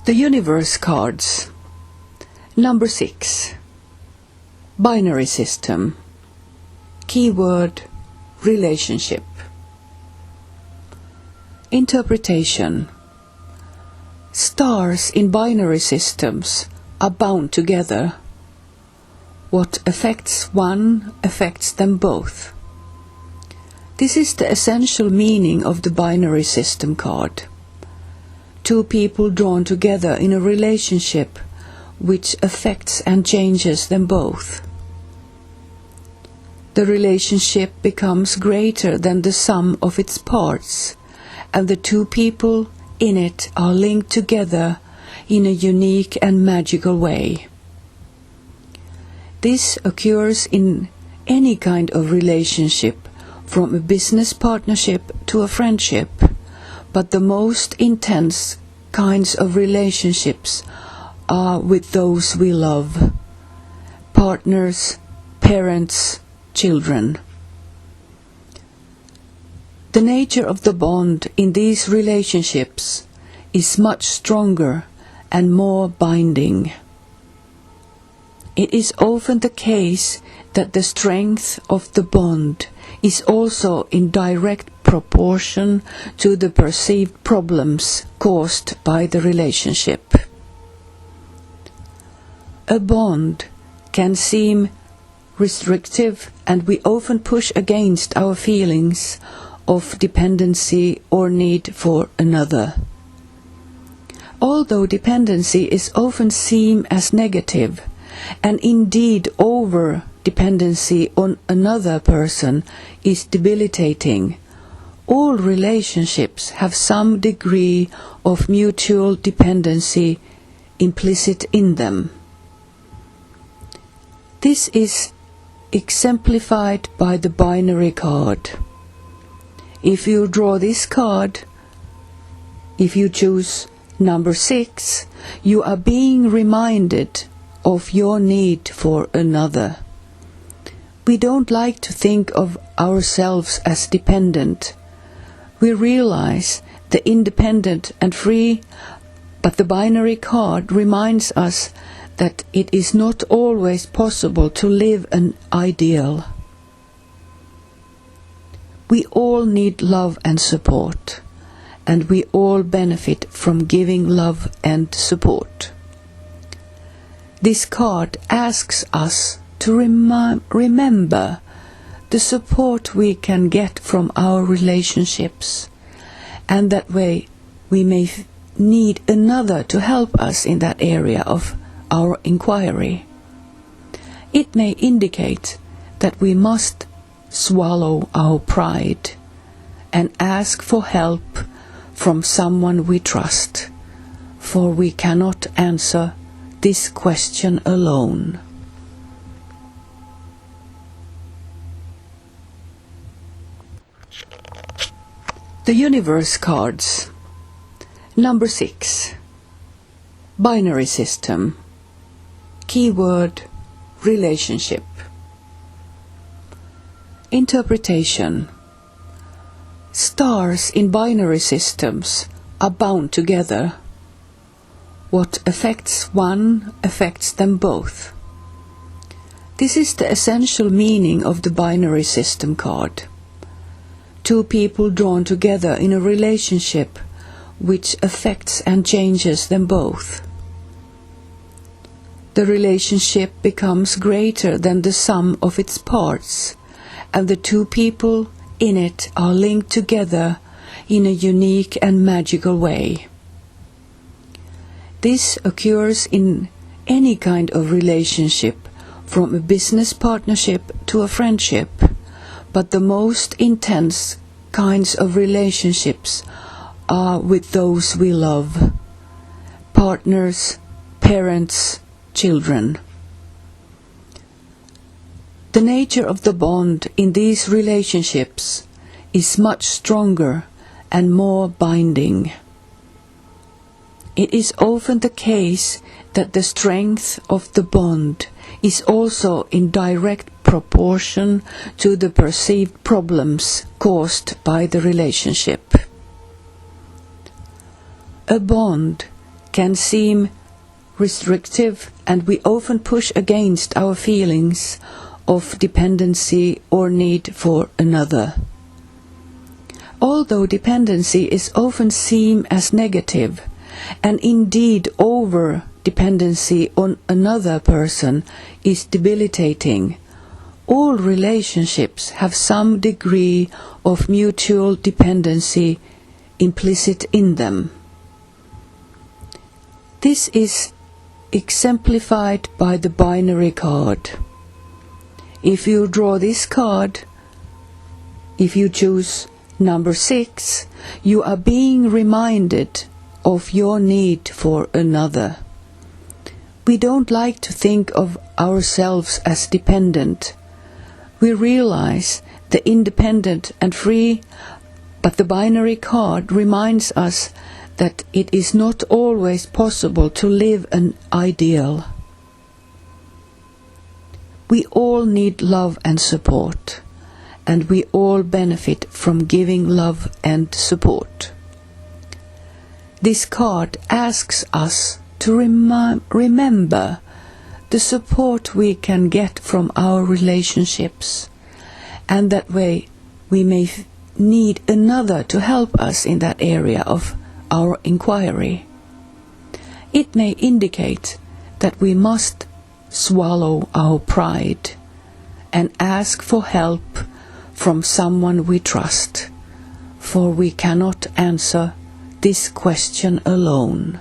The universe cards. Number 6. Binary system. Keyword: relationship. Interpretation. Stars in binary systems are bound together. What affects one affects them both. This is the essential meaning of the binary system card. Two people drawn together in a relationship which affects and changes them both. The relationship becomes greater than the sum of its parts, and the two people in it are linked together in a unique and magical way. This occurs in any kind of relationship, from a business partnership to a friendship, but the most intense kinds of relationships are with those we love: partners, parents, children. The nature of the bond in these relationships is much stronger and more binding. It is often the case that the strength of the bond is also in direct proportion to the perceived problems caused by the relationship. A bond can seem restrictive, and we often push against our feelings of dependency or need for another. Although dependency is often seen as negative, and indeed over-dependency on another person is debilitating, all relationships have some degree of mutual dependency implicit in them. This is exemplified by the binary card. If you draw this card, if you choose number 6, you are being reminded of your need for another. We don't like to think of ourselves as dependent. We realize the independent and free, but the binary card reminds us that it is not always possible to live an ideal. We all need love and support, and we all benefit from giving love and support. This card asks us to remember the support we can get from our relationships, and that way we may need another to help us in that area of our inquiry. It may indicate that we must swallow our pride and ask for help from someone we trust, for we cannot answer this question alone. The universe cards. Number 6. Binary system. Keyword: relationship. Interpretation. Stars in binary systems are bound together. What affects one affects them both. This is the essential meaning of the binary system card. Two people drawn together in a relationship which affects and changes them both. The relationship becomes greater than the sum of its parts, and the two people in it are linked together in a unique and magical way. This occurs in any kind of relationship, from a business partnership to a friendship, but the most intense kinds of relationships are with those we love: partners, parents, children. The nature of the bond in these relationships is much stronger and more binding. It is often the case that the strength of the bond is also in direct proportion to the perceived problems caused by the relationship. A bond can seem restrictive, and we often push against our feelings of dependency or need for another. Although dependency is often seen as negative, and indeed over-dependency on another person is debilitating, all relationships have some degree of mutual dependency implicit in them. This is exemplified by the binary card. If you draw this card, if you choose number 6, you are being reminded of your need for another. We don't like to think of ourselves as dependent. We realize the independent and free, but the binary card reminds us that it is not always possible to live an ideal. We all need love and support, and we all benefit from giving love and support. This card asks us to remember the support we can get from our relationships, and that way we may need another to help us in that area of our inquiry. It may indicate that we must swallow our pride and ask for help from someone we trust, for we cannot answer this question alone.